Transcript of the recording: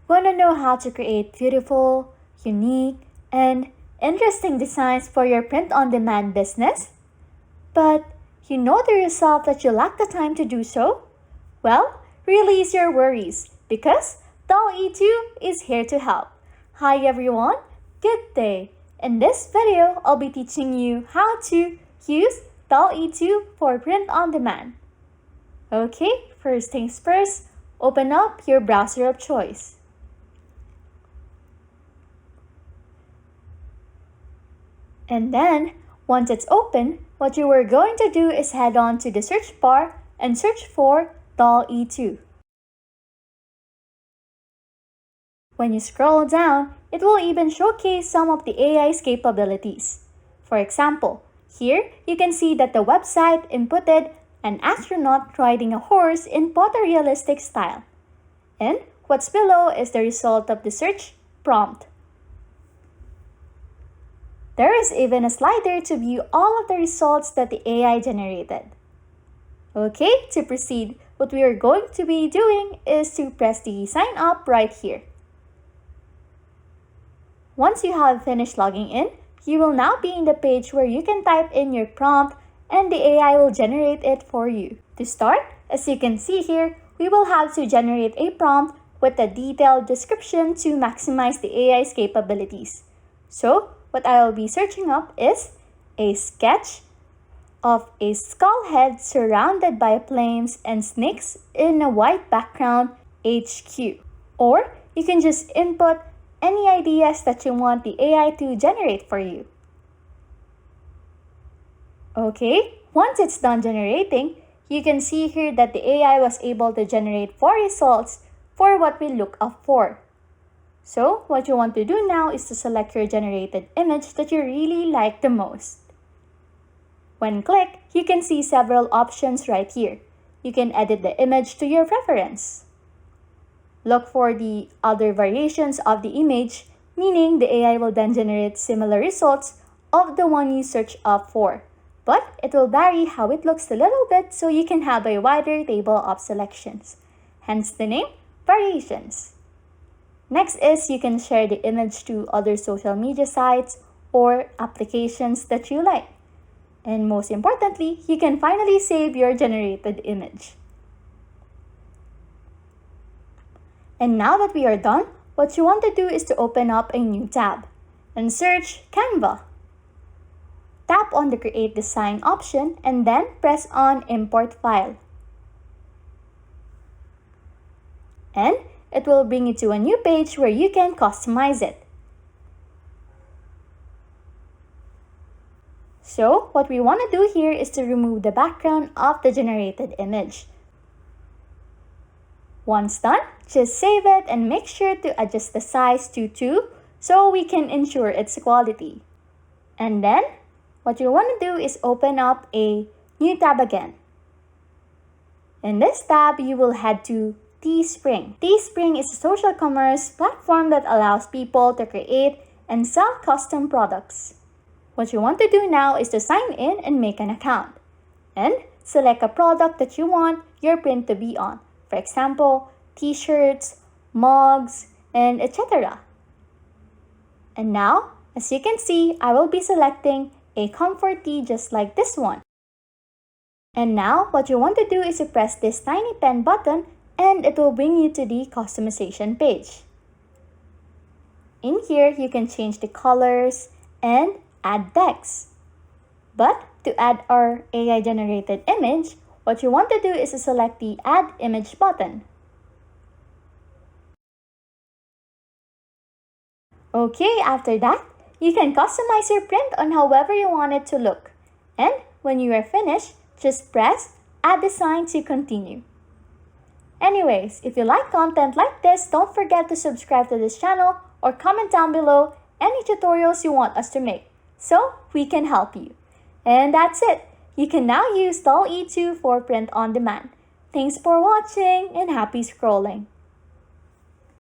Want to know how to create beautiful, unique, and interesting designs for your print-on-demand business? But you know to yourself that you lack the time to do so? Well, release your worries because Dall-E 2 is here to help. Hi everyone, good day. In this video, I'll be teaching you how to use Dall-E 2 for print-on-demand. Okay, first things first, open up your browser of choice. And then, once it's open, what you are going to do is head on to the search bar and search for Dall-E 2. When you scroll down, it will even showcase some of the AI's capabilities. For example, here you can see that the website inputted an astronaut riding a horse in photorealistic style. And what's below is the result of the search prompt. There is even a slider to view all of the results that the AI generated. Okay, to proceed, what we are going to be doing is to press the sign up right here. Once you have finished logging in, you will now be in the page where you can type in your prompt and the AI will generate it for you. To start, as you can see here, we will have to generate a prompt with a detailed description to maximize the AI's capabilities. So, what I will be searching up is a sketch of a skull head surrounded by flames and snakes in a white background HQ. Or you can just input any ideas that you want the AI to generate for you. Okay, once it's done generating, you can see here that the AI was able to generate 4 results for what we look up for. So, what you want to do now is to select your generated image that you really like the most. When clicked, you can see several options right here. You can edit the image to your preference. Look for the other variations of the image, meaning the AI will then generate similar results of the one you search up for. But it will vary how it looks a little bit so you can have a wider table of selections. Hence the name, variations. Next is you can share the image to other social media sites or applications that you like. And most importantly, you can finally save your generated image. And now that we are done, what you want to do is to open up a new tab and search Canva. Tap on the Create Design option and then press on Import File. And it will bring you to a new page where you can customize it. So, what we want to do here is to remove the background of the generated image. Once done, just save it and make sure to adjust the size to 2 so we can ensure its quality. And then, what you want to do is open up a new tab again. In this tab, you will head to Teespring. Teespring is a social commerce platform that allows people to create and sell custom products. What you want to do now is to sign in and make an account. And select a product that you want your print to be on. For example, t-shirts, mugs, and etc. And now, as you can see, I will be selecting a comfort tee just like this one. And now, what you want to do is to press this tiny pen button and it will bring you to the customization page. In here, you can change the colors and add text. But to add our AI-generated image, what you want to do is to select the Add Image button. Okay, after that, you can customize your print on however you want it to look. And when you are finished, just press Add Design to continue. Anyways, if you like content like this, don't forget to subscribe to this channel or comment down below any tutorials you want us to make so we can help you. And that's it. You can now use Dall-E 2 for print on demand. Thanks for watching and happy scrolling.